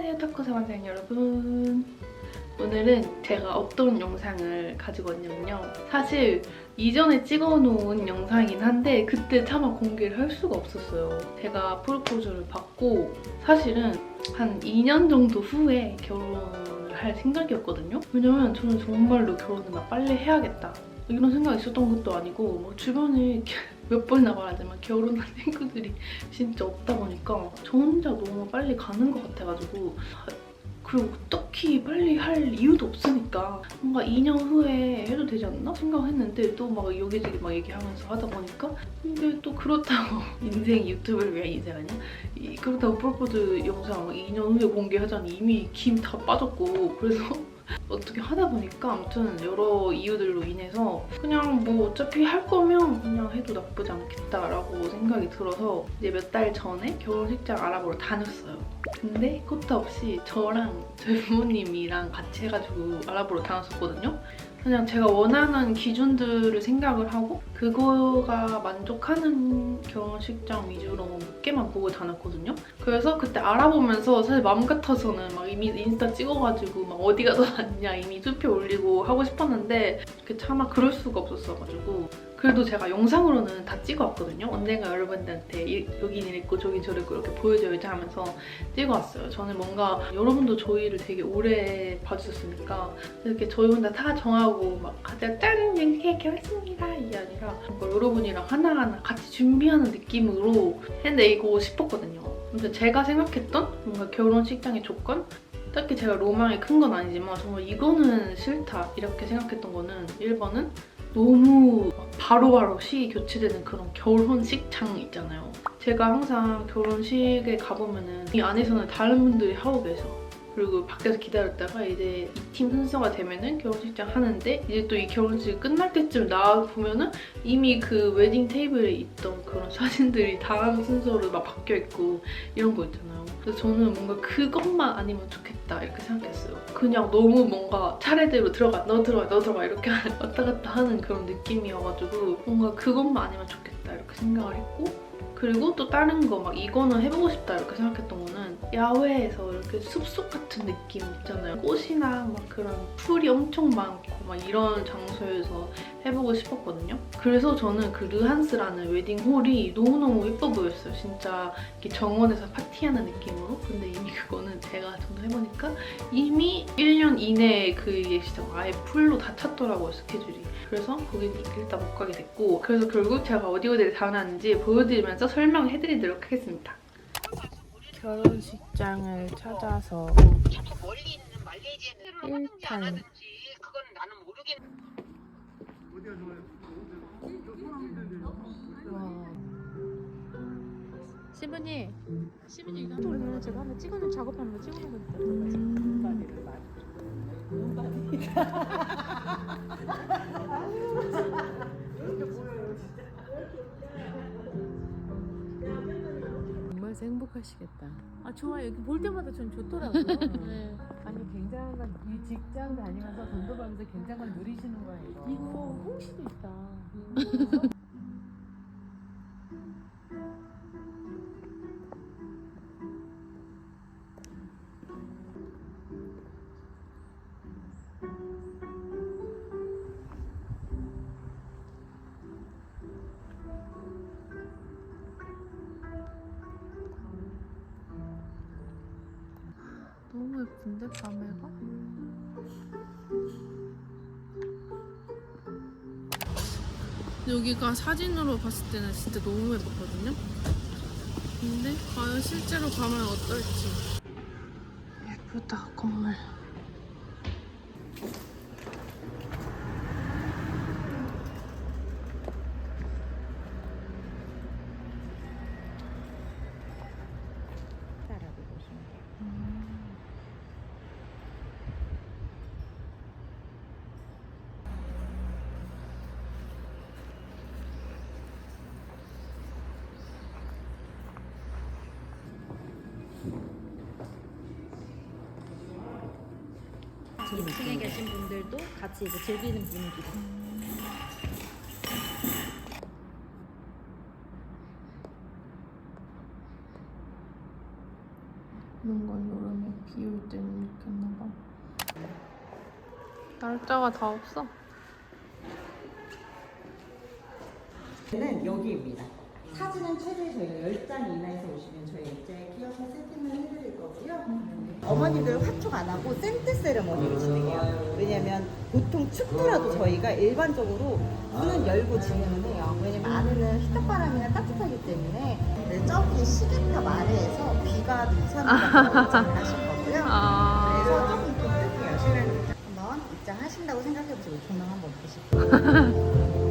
안녕하세요, 타코사만생 여러분. 오늘은 제가 어떤 영상을 가지고 왔냐면요. 사실 이전에 찍어놓은 영상이긴 한데 그때 차마 공개를 할 수가 없었어요. 제가 프로포즈를 받고 사실은 한 2년 정도 후에 결혼을 할 생각이었거든요. 왜냐면 저는 정말로 결혼을 막 빨리 해야겠다 이런 생각이 있었던 것도 아니고 뭐 주변에 몇 번이나 말하지만 결혼한 친구들이 진짜 없다 보니까 저 혼자 너무 빨리 가는 것 같아가지고, 그리고 딱히 빨리 할 이유도 없으니까 뭔가 2년 후에 해도 되지 않나 생각했는데 또 막 여기저기 막 얘기하면서 하다 보니까 근데 또 그렇다고 인생 유튜브를 위한 인생 아니야? 그렇다고 프로포즈 영상 2년 후에 공개하자니 이미 김 다 빠졌고, 그래서 어떻게 하다 보니까 아무튼 여러 이유들로 인해서 그냥 뭐 어차피 할 거면 그냥 해도 나쁘지 않겠다라고 생각이 들어서 이제 몇 달 전에 결혼식장 알아보러 다녔어요. 근데 끝도 없이 저랑 저희 부모님이랑 같이 해가지고 알아보러 다녔었거든요. 그냥 제가 원하는 기준들을 생각을 하고 그거가 만족하는 결혼식장 위주로 몇 개만 보고 다녔거든요. 그래서 그때 알아보면서 사실 마음 같아서는 막 이미 인스타 찍어가지고 막 어디가 더 낫냐 이미 투표 올리고 하고 싶었는데 차마 그럴 수가 없었어가지고, 그래도 제가 영상으로는 다 찍어왔거든요. 언젠가 여러분들한테 여긴 이랬고 저긴 저랬고 이렇게 보여줘야지 하면서 찍어왔어요. 저는 뭔가 여러분도 저희를 되게 오래 봐주셨으니까 이렇게 저희 혼자 다 정하고 막 가자 짠! 이렇게 결혼했습니다! 이게 아니라 뭔가 여러분이랑 하나하나 같이 준비하는 느낌으로 해내고 싶었거든요. 근데 제가 생각했던 뭔가 결혼식장의 조건? 딱히 제가 로망이 큰 건 아니지만 정말 이거는 싫다 이렇게 생각했던 거는 1번은 너무 바로바로 시기 교체되는 그런 결혼식장 있잖아요. 제가 항상 결혼식에 가보면은 이 안에서는 다른 분들이 하고 계셔. 그리고 밖에서 기다렸다가 이제 이 팀 순서가 되면은 결혼식장 하는데 이제 또 이 결혼식 끝날 때쯤 나와보면은 이미 그 웨딩 테이블에 있던 그런 사진들이 다음 순서로 막 바뀌어있고 이런 거 있잖아요. 그래서 저는 뭔가 그것만 아니면 좋겠다 이렇게 생각했어요. 그냥 너무 뭔가 차례대로 들어가, 너 들어가, 너 들어가 이렇게 왔다 갔다 하는 그런 느낌이어가지고 뭔가 그것만 아니면 좋겠다 이렇게 생각을 했고, 그리고 또 다른 거 막 이거는 해보고 싶다 이렇게 생각했던 거는 야외에서 이렇게 숲속 같은 느낌 있잖아요. 꽃이나 막 그런 풀이 엄청 많고 막 이런 장소에서 해보고 싶었거든요. 그래서 저는 그 르한스라는 웨딩홀이 너무너무 예뻐 보였어요. 진짜 이렇게 정원에서 파티하는 느낌으로. 근데 이미 그거는 제가 전화해보니까 이미 1년 이내에 그게 진짜 아예 풀로 다 찼더라고요, 스케줄이. 그래서 거긴 일단 못 가게 됐고, 그래서 결국 제가 어디를 다녔는지 보여드리면서 설명해드리도록 하겠습니다. 결혼식장을 찾아서 일단 시분이 이거 오늘 제가 한번 찍어놓은 작업하는 거 찍어놓은 거 정말 행복하시겠다. 아 좋아, 여기 볼 때마다 전 좋더라고요. 네. 아니 굉장한 건 이 직장 다니면서 돈도 벌면서 굉장한 걸 누리시는 거예요. 이거 홍시도 있다. 너무 예쁜데 밤에가? 여기가 사진으로 봤을 때는 진짜 너무 예뻤거든요? 근데 과연 실제로 가면 어떨지. 예쁘다, 건물. 이층에 계신 분들도 같이 이제 즐기는 분위기로. 이런 건 여름에 비 올 때는 이렇게 했나봐. 날짜가 다 없어. 는 여기입니다. 사진은 최대 저희가 10장 이내에서 오시면 저희 액자에 끼워서 세팅을 해드릴 거고요. 어머니들 화촉 안 하고 센트 세레머니를 진행해요. 왜냐면 보통 춥더라도 저희가 일반적으로 문은 열고 진행을 해요. 왜냐면 안에는 히터바람이나 따뜻하기 때문에 네, 저기 시계탑 아래에서 비가 눈사람과 입장하실 거고요. 그래서 조금 독특해요. 신랑님 한번 입장하신다고 생각해보시고 조명 한번 보시고.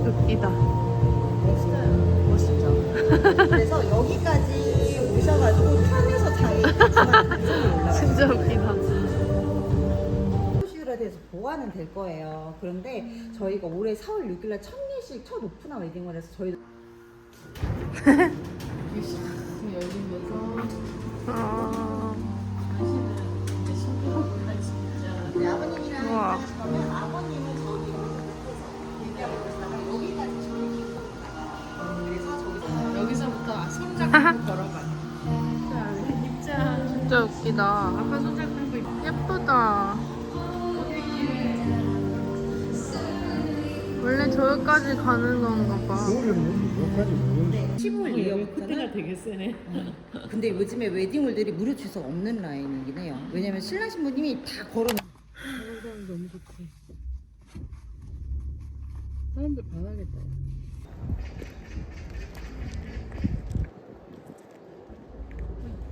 웃기다. 멋있죠? 그래서 여기까지 오셔가지고 편에서 장이 올라가요. 진짜 웃기다. 시술에 대해서 보완은 될 거예요. 그런데 저희가 올해 4월 6일날 첫 예식, 첫 오픈한 웨딩을 해서 저희도 열리면서 네, 아버님이랑 우와. 하시면 아버님은 저기 얘기하고 있다가 여기까지 저희 그래서 저기서 여기서부터 손잡고 걸어가. 입장. 진짜 웃기다. 아빠 손잡고 입. 예쁘다. 원래 저기까지 가는 건가 봐. 15일 코트가 이후부터는 되게 세네. 근데 요즘에 웨딩홀들이 무료 취소가 없는 라인이긴 해요. 왜냐면 신랑 신부님이 다 걸어 너무 좋지. 사람들 반하겠다.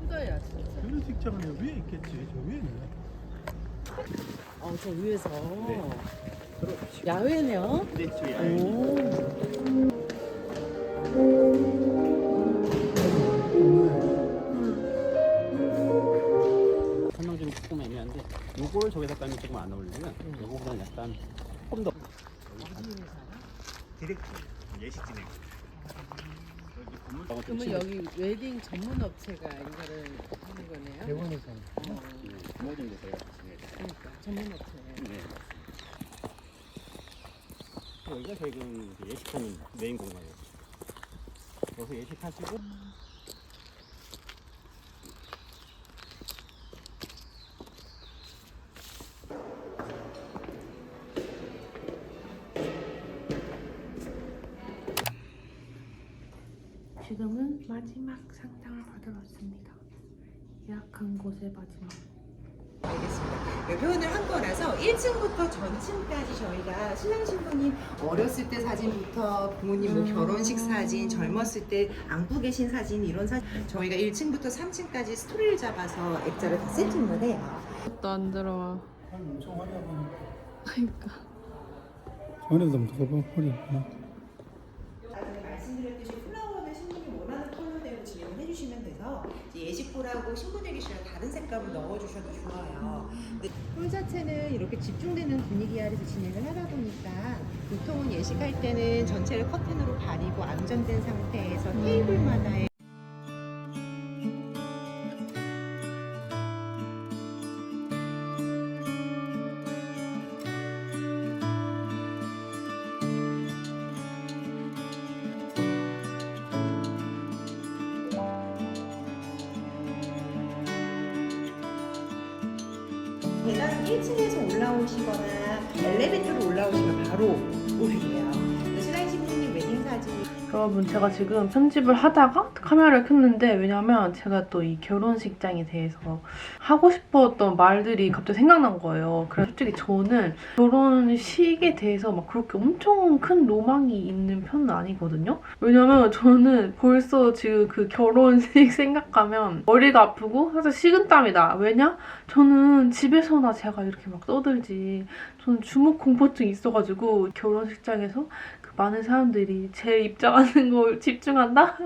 후다야 진짜. 결혼식장은 여기 위에 있겠지. 저 위에 있네. 저 위에서. 야외네요. 네, 저 야외. 오. 설명 좀 조금 애매한데 요걸 저기다 깔면 조금 안 어울리고요. 요거보다는 약간 조금 더 디렉트 예식 진행. 여기 건물 그러면 여기 웨딩 전문 업체가 이거를 하는 거네요. 대원에서 어느 정도 저희가 진행. 그러니까 전문 업체. 네. 여기가 저희 그 예식하는 메인 공간이에요. 여기서 예식하시고 지금은 마지막 상장을 받으러 왔습니다. 예약한 곳의 마지막. 알겠습니다. 네, 표현을 한 거라서 1층부터 전층까지 저희가 신랑 신부님 어렸을 때 사진부터 부모님 뭐 결혼식 사진, 젊었을 때 안고 계신 사진 이런 사진 저희가 1층부터 3층까지 스토리를 잡아서 액자를 다 세팅을 해요. 또 안 들어와. 엄청 화려하고 그러니까. 전에도 좀 더 허리. 아까 말씀드렸듯이 플라워는 신부님 원하는 컬러대로 진행을 해주시면 돼서 이제 예식홀하고 신부내기실에 다른 색감을 넣어주셔도 좋아요. 근데 홀 자체는 이렇게 집중되는 분위기 아래서 진행을 하다 보니까 보통은 예식할 때는 전체를 커튼으로 가리고 안전된 상태에서 테이블만 하에 계단 1층에서 올라오시거나 엘리베이터로 올라오시면 바로 오fik이에요. 신랑 신부님 웨딩 사진 여러분 제가 지금 편집을 하다가 카메라를 켰는데 왜냐면 제가 또 이 결혼식장에 대해서 하고 싶었던 말들이 갑자기 생각난 거예요. 그래서 솔직히 저는 결혼식에 대해서 막 그렇게 엄청 큰 로망이 있는 편은 아니거든요. 왜냐면 저는 벌써 지금 그 결혼식 생각하면 머리가 아프고 사실 식은땀이 나. 왜냐? 저는 집에서나 제가 이렇게 막 떠들지. 저는 주목공포증이 있어가지고 결혼식장에서 많은 사람들이 제 입장하는 걸 집중한다?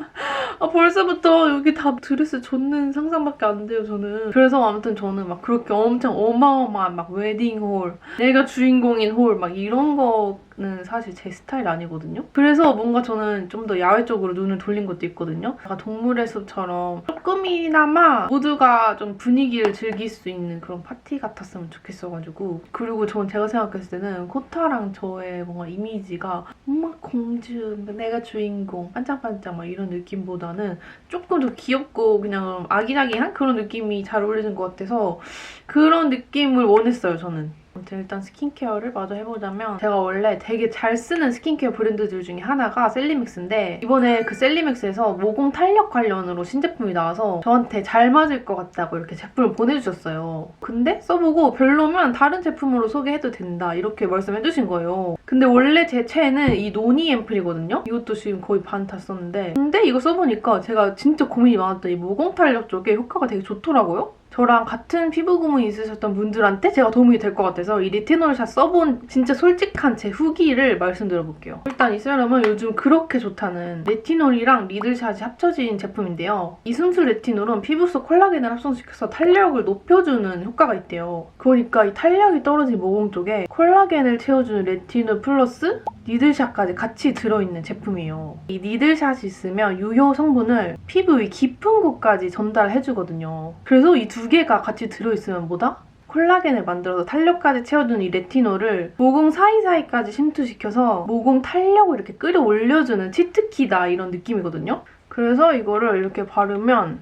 벌써부터 여기 다 드레스 줬는 상상밖에 안 돼요, 저는. 그래서 아무튼 저는 막 그렇게 엄청 어마어마한 막 웨딩홀, 내가 주인공인 홀, 막 이런 거 사실 제 스타일 아니거든요. 그래서 뭔가 저는 좀 더 야외 쪽으로 눈을 돌린 것도 있거든요. 약간 동물의 숲처럼 조금이나마 모두가 좀 분위기를 즐길 수 있는 그런 파티 같았으면 좋겠어가지고. 그리고 제가 생각했을 때는 코타랑 저의 뭔가 이미지가 엄마 공주, 내가 주인공, 반짝반짝 막 이런 느낌보다는 조금 더 귀엽고 그냥 아기자기한 그런 느낌이 잘 어울리는 것 같아서 그런 느낌을 원했어요, 저는. 아무튼 일단 스킨케어를 마저 해보자면 제가 원래 되게 잘 쓰는 스킨케어 브랜드들 중에 하나가 셀리맥스인데 이번에 그 셀리맥스에서 모공 탄력 관련으로 신제품이 나와서 저한테 잘 맞을 것 같다고 이렇게 제품을 보내주셨어요. 근데 써보고 별로면 다른 제품으로 소개해도 된다 이렇게 말씀해주신 거예요. 근데 원래 제 최애는 이 노니 앰플이거든요. 이것도 지금 거의 반 다 썼는데 근데 이거 써보니까 제가 진짜 고민이 많았던 이 모공 탄력 쪽에 효과가 되게 좋더라고요. 저랑 같은 피부 고민이 있으셨던 분들한테 제가 도움이 될 것 같아서 이 레티놀샷 써본 진짜 솔직한 제 후기를 말씀드려볼게요. 일단 이 세럼은 요즘 그렇게 좋다는 레티놀이랑 리들샷이 합쳐진 제품인데요. 이 순수 레티놀은 피부 속 콜라겐을 합성시켜서 탄력을 높여주는 효과가 있대요. 그러니까 이 탄력이 떨어진 모공 쪽에 콜라겐을 채워주는 레티놀 플러스 니들샷까지 같이 들어있는 제품이에요. 이 니들샷이 있으면 유효 성분을 피부 위 깊은 곳까지 전달해주거든요. 그래서 이 두 개가 같이 들어있으면 뭐다? 콜라겐을 만들어서 탄력까지 채워주는 이 레티놀을 모공 사이사이까지 침투시켜서 모공 탄력을 이렇게 끌어올려주는 치트키다 이런 느낌이거든요. 그래서 이거를 이렇게 바르면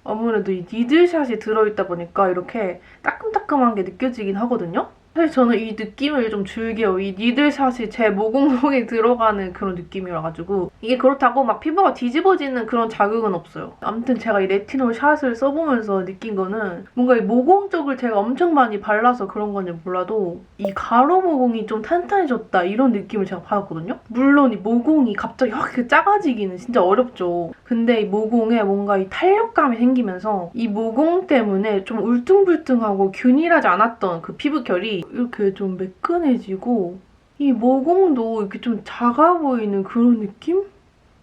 아무래도 이 니들샷이 들어있다 보니까 이렇게 따끔따끔한 게 느껴지긴 하거든요. 사실 저는 이 느낌을 좀 즐겨요. 이 니들샷이 제 모공 속에 들어가는 그런 느낌이라가지고 이게 그렇다고 막 피부가 뒤집어지는 그런 자극은 없어요. 아무튼 제가 이 레티놀 샷을 써보면서 느낀 거는 뭔가 이 모공 쪽을 제가 엄청 많이 발라서 그런 건지 몰라도 이 가로 모공이 좀 탄탄해졌다 이런 느낌을 제가 받았거든요. 물론 이 모공이 갑자기 확 이렇게 작아지기는 진짜 어렵죠. 근데 이 모공에 뭔가 이 탄력감이 생기면서 이 모공 때문에 좀 울퉁불퉁하고 균일하지 않았던 그 피부결이 이렇게 좀 매끈해지고 이 모공도 이렇게 좀 작아 보이는 그런 느낌?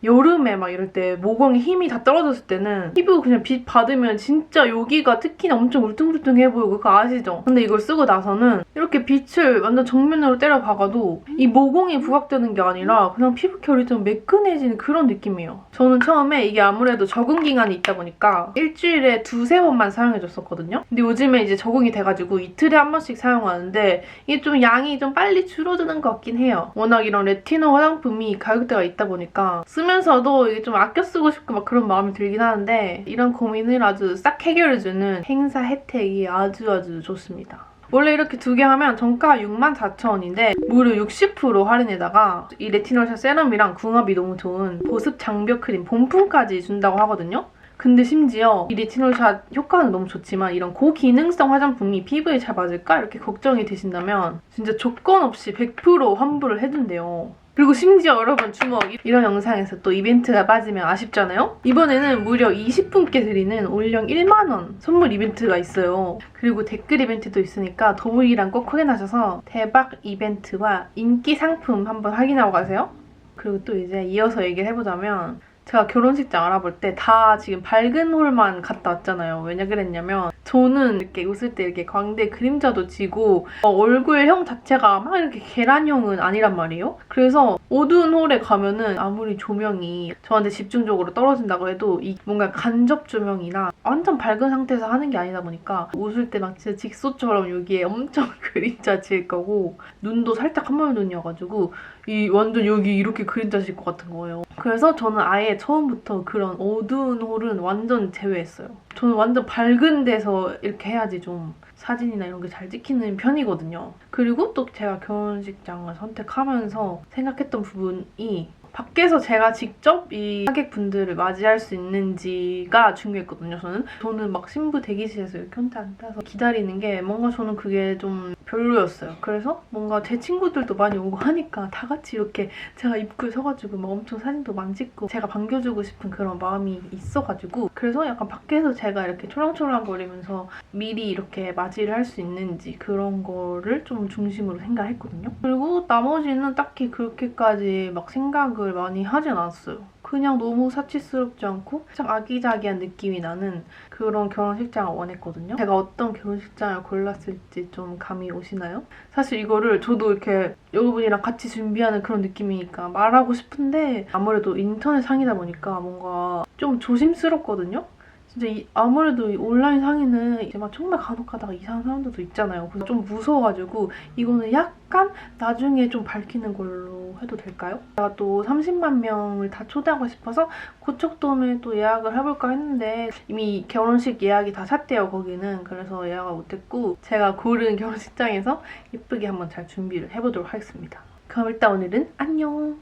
여름에 막 이럴 때 모공에 힘이 다 떨어졌을 때는 피부 그냥 빛 받으면 진짜 여기가 특히나 엄청 울퉁불퉁해 보이고 그거 아시죠? 근데 이걸 쓰고 나서는 이렇게 빛을 완전 정면으로 때려 박아도 이 모공이 부각되는 게 아니라 그냥 피부결이 좀 매끈해지는 그런 느낌이에요. 저는 처음에 이게 아무래도 적응 기간이 있다 보니까 일주일에 2~3번만 사용해줬었거든요. 근데 요즘에 이제 적응이 돼가지고 이틀에 한 번씩 사용하는데 이게 좀 양이 좀 빨리 줄어드는 것 같긴 해요. 워낙 이런 레티놀 화장품이 가격대가 있다 보니까 쓰면서도 이게 좀 아껴 쓰고 싶고 막 그런 마음이 들긴 하는데 이런 고민을 아주 싹 해결해주는 행사 혜택이 아주 좋습니다. 원래 이렇게 두 개 하면 정가 64,000원인데 무려 60% 할인에다가 이 레티놀샷 세럼이랑 궁합이 너무 좋은 보습 장벽 크림 본품까지 준다고 하거든요. 근데 심지어 이 레티놀샷 효과는 너무 좋지만 이런 고기능성 화장품이 피부에 잘 맞을까? 이렇게 걱정이 되신다면 진짜 조건 없이 100% 환불을 해준대요. 그리고 심지어 여러분 주목! 이런 영상에서 또 이벤트가 빠지면 아쉽잖아요? 이번에는 무려 20분께 드리는 올영 1만원 선물 이벤트가 있어요. 그리고 댓글 이벤트도 있으니까 더보기란 꼭 확인하셔서 대박 이벤트와 인기 상품 한번 확인하고 가세요. 그리고 또 이제 이어서 얘기를 해보자면 제가 결혼식장 알아볼 때 다 지금 밝은 홀만 갔다 왔잖아요. 왜냐 그랬냐면 저는 이렇게 웃을 때 이렇게 광대 그림자도 지고 얼굴형 자체가 막 이렇게 계란형은 아니란 말이에요. 그래서 어두운 홀에 가면은 아무리 조명이 저한테 집중적으로 떨어진다고 해도 이 뭔가 간접 조명이나 완전 밝은 상태에서 하는 게 아니다 보니까 웃을 때 막 진짜 직소처럼 여기에 엄청 그림자 질 거고 눈도 살짝 한물 눈이어가지고 이 완전 여기 이렇게 그림자 질 것 같은 거예요. 그래서 저는 아예 처음부터 그런 어두운 홀은 완전 제외했어요. 저는 완전 밝은 데서 이렇게 해야지 좀 사진이나 이런 게 잘 찍히는 편이거든요. 그리고 또 제가 결혼식장을 선택하면서 생각했던 부분이 밖에서 제가 직접 이 하객분들을 맞이할 수 있는지가 중요했거든요, 저는 막 신부 대기실에서 이렇게 혼자 앉아서 기다리는 게 뭔가 저는 그게 좀 별로였어요. 그래서 뭔가 제 친구들도 많이 오고 하니까 다 같이 이렇게 제가 입구에 서가지고 막 엄청 사진도 많이 찍고 제가 반겨주고 싶은 그런 마음이 있어가지고 그래서 약간 밖에서 제가 이렇게 초랑초랑거리면서 미리 이렇게 맞이를 할 수 있는지 그런 거를 좀 중심으로 생각했거든요. 그리고 나머지는 딱히 그렇게까지 막 생각을 많이 하진 않았어요. 그냥 너무 사치스럽지 않고 살짝 아기자기한 느낌이 나는 그런 결혼식장을 원했거든요. 제가 어떤 결혼식장을 골랐을지 좀 감이 오시나요? 사실 이거를 저도 이렇게 여러분이랑 같이 준비하는 그런 느낌이니까 말하고 싶은데 아무래도 인터넷 상이다 보니까 뭔가 좀 조심스럽거든요. 진짜 아무래도 이 온라인 상의는 이제 막 정말 간혹 가다가 이상한 사람들도 있잖아요. 그래서 좀 무서워가지고 이거는 약간 나중에 좀 밝히는 걸로 해도 될까요? 제가 또 30만 명을 다 초대하고 싶어서 고척돔에 또 예약을 해볼까 했는데 이미 결혼식 예약이 다 찼대요, 거기는. 그래서 예약을 못했고 제가 고른 결혼식장에서 예쁘게 한번 잘 준비를 해보도록 하겠습니다. 그럼 일단 오늘은 안녕!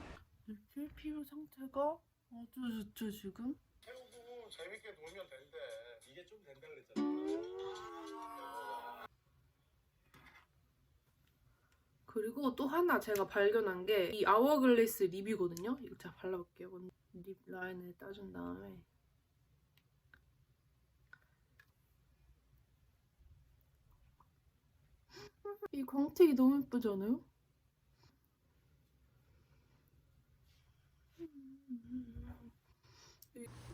피부 상태가 아주 좋죠, 지금? 재밌게 놀면 된대. 이게 좀 된다 그랬잖아. 그리고 또 하나 제가 발견한 게 이 아워글래스 립이거든요. 이거 제가 발라볼게요. 립 라인을 따준 다음에 이 광택이 너무 예쁘지 않아요?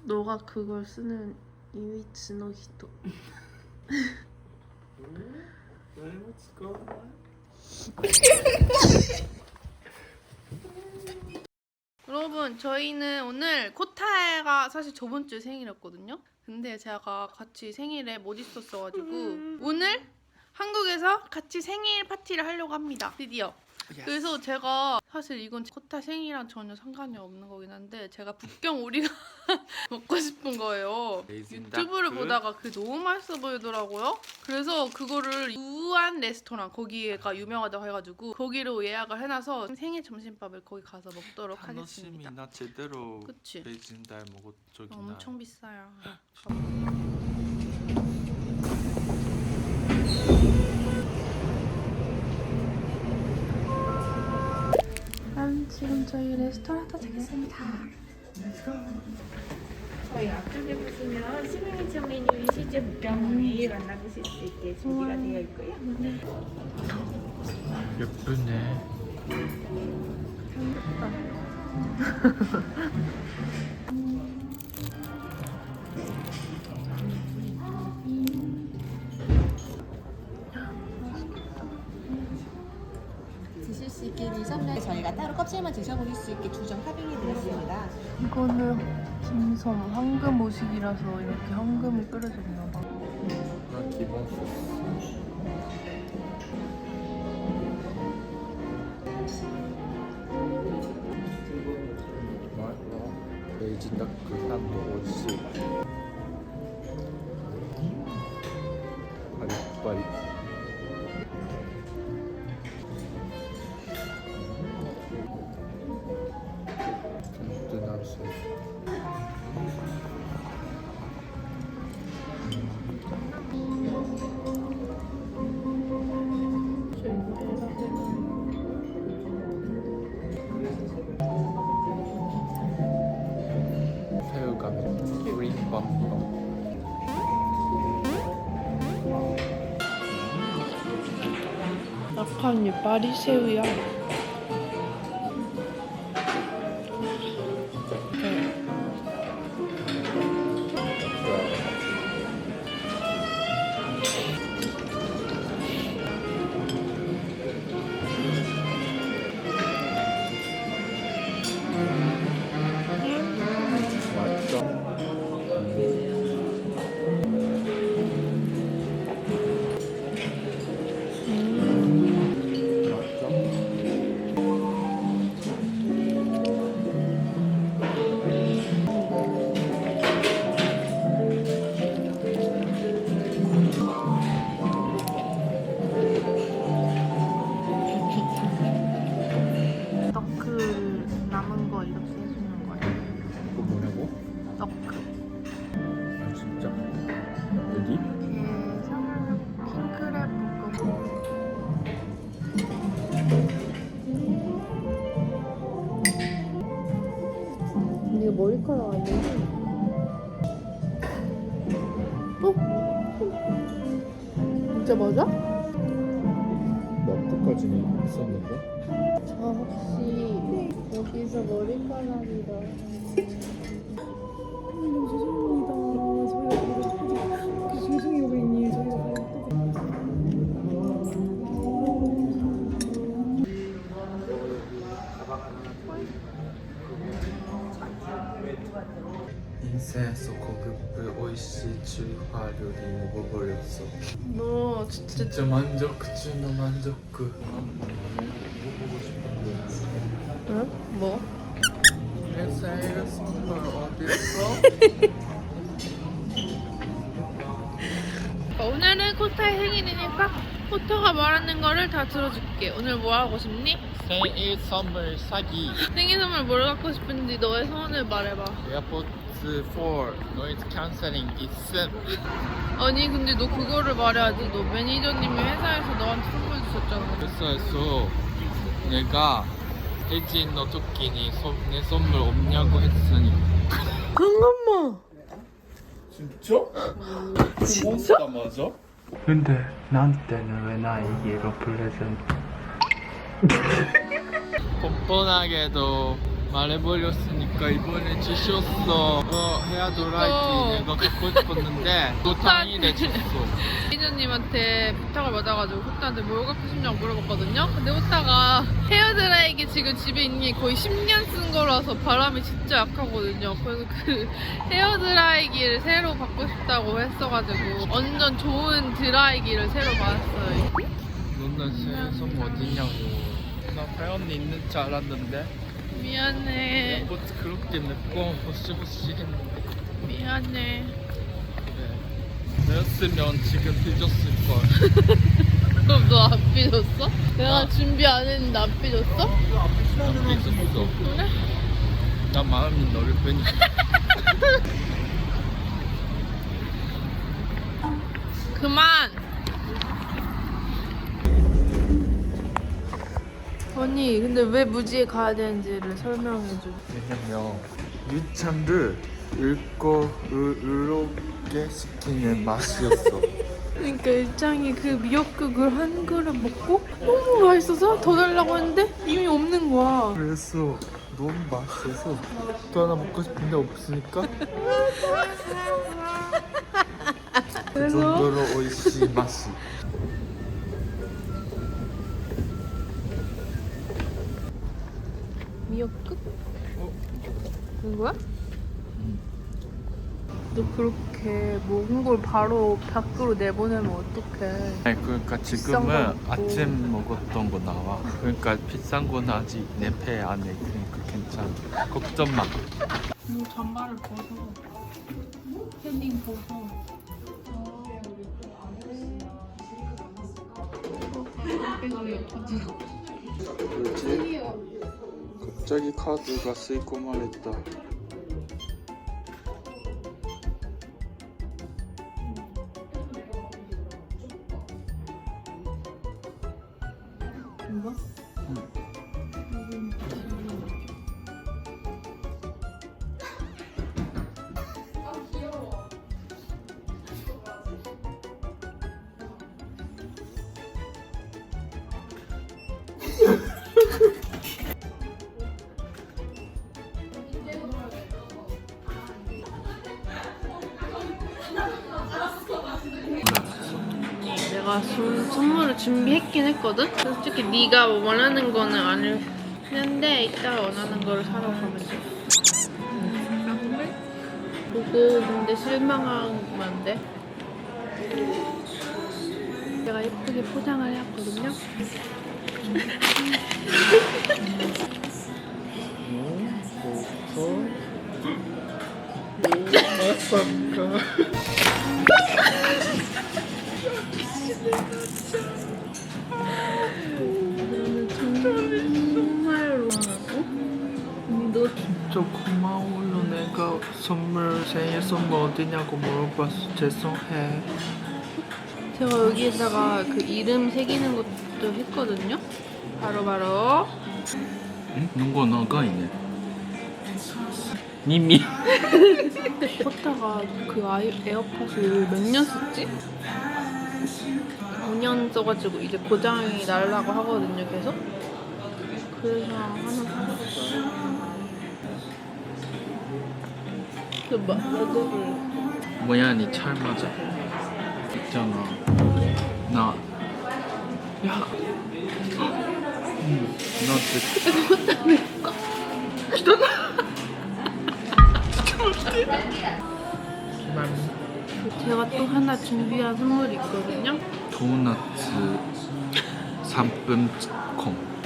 너가 그걸 쓰는 이미츠노 히토. 여러분, 저희는 오늘 코타가 사실 저번 주에 생일이었거든요. 근데 제가 같이 생일에 못 있었어가지고 오늘 한국에서 같이 생일 파티를 하려고 합니다. 드디어. 그래서 제가 사실 이건 코타 생일이랑 전혀 상관이 없는 거긴 한데 제가 북경 오리가 먹고 싶은 거예요. 유튜브를 보다가 그게 너무 맛있어 보이더라고요. 그래서 그거를 우한 레스토랑 거기가 유명하다고 해가지고 거기로 예약을 해놔서 생일 점심밥을 거기 가서 먹도록 하겠습니다. 나 제대로 그치? 베이징 달 먹었 저기 엄청 비싸요. 지금 저희 레스토랑 도착했습니다. 저희 앞쪽에 보시면 시그니처 메뉴인 실제 북경이 만나보실 수 있게 준비가 되어 있고요. 예쁘네. 드실 수 있게 리선면 저희가 따로 껍질만 드셔보실 수 있게 주정 합의해 드렸습니다. 이거는 김섬 황금 오식이라서 이렇게 황금이 끓여져 있나 봐. 기본 소스. 베이징 닭그 한도 50. 바리바리. 든든하지. 새우가면 크림밤. 약간 이 바리새우야. 너클 남은 거 이렇게 해주는 거예요. 이거 뭐냐고? 너클. 아 진짜? 여기? 게장 킹크랩 볶음. 근데 이거 머리카락 아니야? 진짜 맞아? 몇까지는 있었는데? 저 혹시 여기서 머리카락이라 인생에서 고급을 오이시 중화 요리 먹어버렸어. 너 진짜 진짜 만족 중의 만족. 먹어보고 싶은데. 응? 뭐? 내 생일 선물 어디 있어? 오늘은 코타의 생일이니까 코타가 말하는 거를 다 들어줄게. 오늘 뭐 하고 싶니? 생일 선물 사기. 생일 선물 뭘 갖고 싶은지 너의 소원을 말해봐. 에어포트 4 노이즈 캔슬링 있음. 아니 근데 너 그거를 말해야지. 너 매니저님이 회사에서 너한테 선물 주셨잖아. 회사에서 내가 혜진 너 토끼니 내 선물 없냐고 했으니. 잠깐만. 진짜? 진짜? 맞아? 근데 나한테는 왜 나에게로 프레젠트? 뻔뻔하게도 말해버렸으니까 이번에 주셨어. 헤어 드라이기 내가 갖고 싶었는데 노탕이 내줬어. 매니저님한테 부탁을 받아가지고 호타한테 뭘 갖고 싶냐고 물어봤거든요. 근데 호타가 헤어드라이기 지금 집에 있는 게 거의 10년 쓴 거라서 바람이 진짜 약하거든요. 그래서 그 헤어드라이기를 새로 받고 싶다고 했어가지고 완전 좋은 드라이기를 새로 받았어요. 너는 생일 선물 어디냐고. 나 회원이 있는 줄 알았는데 미안해. 뭐 그렇게 늦고 보시보시 했는데. 미안해. 그래. 너였으면 지금 빚었을걸. 그럼 너 안 삐졌어? 내가 준비 안 했는데 안 삐졌어? 안 빚었어. 그래? 나 마음이 넓으니까. 그만! 아니 근데 왜 무지에 가야 되는지를 설명해줘. 왜냐면 유찬을 으르게 시키는 맛이었어. 그러니까 일장이 그 미역국을 한 그릇 먹고 너무 맛있어서 더 달라고 했는데 이미 없는 거야. 그래서 너무 맛있어서 또 하나 먹고 싶은데 없으니까 그 그래서 정도로 오이시 맛이. 미역국? 그거야? 너 그렇게 먹은 걸 바로 밖으로 내보내면 어떡해. 아니 그러니까 비싼 거 지금은 먹고. 아침 먹었던 거 나와. 그러니까 비싼 거는 아직 내 배 안에 있으니까 괜찮아. 걱정 마. 잠바를 벗어. 패딩 벗어. 갑자기 카드가 쓰이고 말했다. 이거? 내가 선물을 준비했긴 했거든? 솔직히 네가 원하는 거는 안 했는데 이따 원하는 거를 사러 가면 돼. 보고 근데 실망하면 안 돼. 제가 예쁘게 포장을 해왔거든요. 너는 정말로 하고 너 진짜 고마워요. 내가 생일 선물 어디냐고 물어봐서 죄송해. 제가 여기에다가 그 이름 새기는 것도 했거든요. 바로 응? 누가 나가 있네. 님이. 호타가 그 에어팟을 몇 년 썼지? 5년 써가지고 이제 고장이 날라고 하거든요, 계속. 그래서 하나 샀어요. 모양이 잘 맞아. 있잖아. 나. 야. 나 진짜. 제가 또 하나 준비한 선물이 있거든요. 도넛 상품권.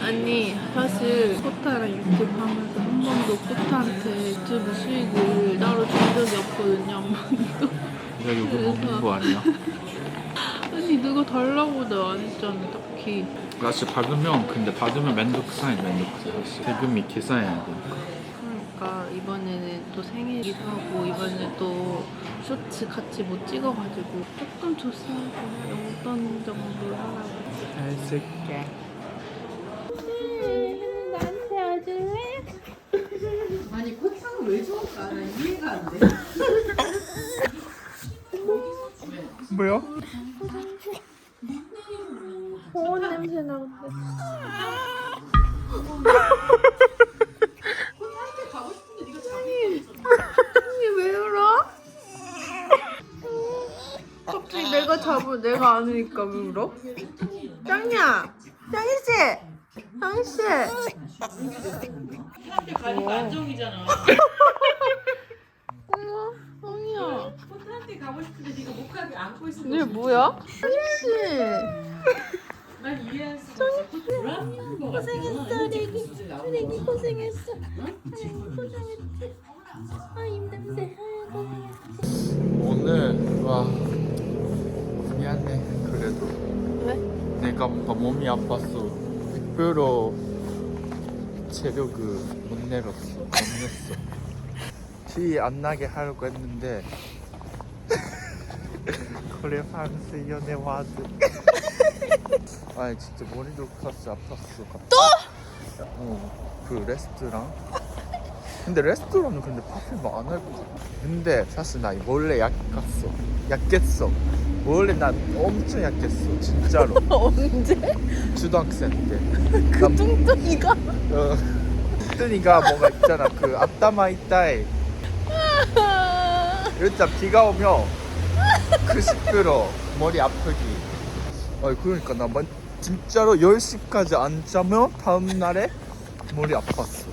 아니 사실 코타랑 유튜브 하면서 한 번도 코타한테 유튜브 수익을 따로 준 적이 없거든요. 한 번도. 내가 요거 먹는 거 아니야? 아니 누가 달라고도 안 했잖아 딱히. 사실 근데 받으면 맨독사야. 세금이 계산해야 되니까. 그러니까 이번에는 또 생일이기도 하고 이번에 또 쇼츠 같이 못 찍어가지고 조금 줬어요. 용돈 정도 하라고. 잘 쓸게. 나한테 와줄래? 아니 코창은 왜 좋을까? 나 이해가 안 돼. 뭐야? 고운 냄새 나는데. 왜 울어? 갑자기 내가 안으니까 왜 울어? 짱이야! 짱이씨! 짱이씨! 가니까 안정이잖아. 어머, 짱이야. 코타한테 가고 싶은데 네가 못 가게 안고 있어. 이게 뭐야? 짱이씨! 난 이해할 수가 없어. 불안한 거 같아. 쓰레기 고생했어. 아이고 고생했지. 아 힘든데. 아이고. 오늘 와 미안해. 그래도 왜? 내가 몸이 아팠어. 100% 체력을 못 냈어. 티 안 나게 하려고 했는데 그래 한스 연애 와드. 아니 진짜 머리도 아팠어. 또? 그 레스토랑. 근데 레스토랑은 파필 안 할 것 같아. 근데 사실 나 몰래 약했어. 원래 난 엄청 약했어 진짜로. 언제? 초등학생 때. 난 뚱뚱이가? 뚱뚱이가 뭐가 있잖아. 그 앞다마 있다에 일단 비가 오면 그 시끄러 머리 아프기. 그러니까 나 진짜로 10시까지 안 자면 다음날에 머리 아팠어.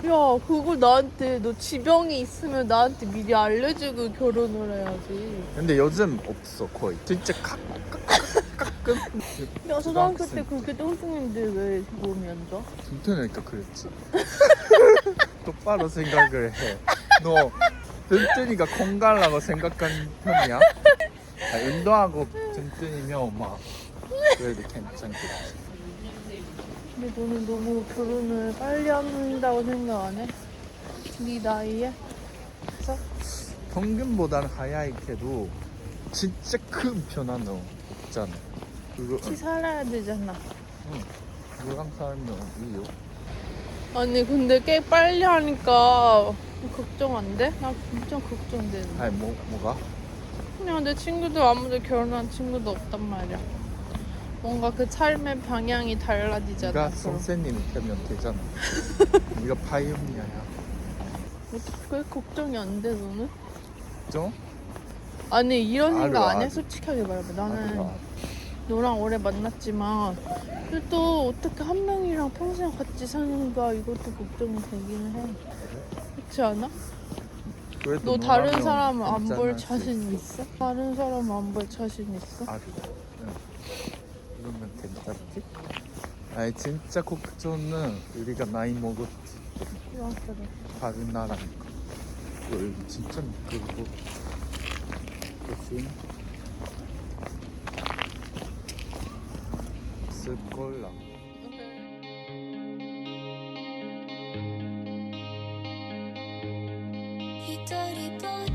야, 그걸 나한테 너 지병이 있으면 나한테 미리 알려주고 결혼을 해야지. 근데 요즘 없어 거의. 진짜 가끔. 야, 초등학교 때 그렇게 뚱뚱인데 왜 몸이 안 좋아? 뚱뚱하니까 그랬지. 똑바로 생각을 해. 너 뚱뚱이가 건강하다고 생각하는 편이야? 운동하고 뚱뚱이면 막 그래도 괜찮겠지. 근데 너는 너무 결혼을 빨리 한다고 생각 안 해? 네 나이에? 그래서? 평균보다는 하얗게도 진짜 큰 변화는 없잖아. 같이 살아야 되잖아. 그거랑 살면 이요. 아니 근데 꽤 빨리 하니까 걱정 안 돼? 나 진짜 걱정되는데. 아니 뭐가? 그냥 내 친구들 아무도 결혼한 친구도 없단 말이야. 뭔가 그 삶의 방향이 달라지잖아. 네가 그럼. 선생님이 되면 되잖아. 네가 파이오니아야. 왜 걱정이 안 돼 너는? 좀? 아니 이런 생각 안 해? 알아. 솔직하게 말해봐. 나는 알아. 너랑 오래 만났지만 근데 또 어떻게 한 명이랑 평생 같이 사는가 이것도 걱정이 되기는 해. 그렇지 않아? 그래도 너 다른 너라면 사람 안 볼 괜찮을 수 자신 있어? 다른 사람 안 볼 자신 있어? 아 그래? 응. 그러면 괜찮지? 아니 진짜 걱정은 우리가 나이 먹었지. 그래. 다른 나라니까. 여기 진짜 미끄러워. 조심. 쓸 걸라. 이토리 보다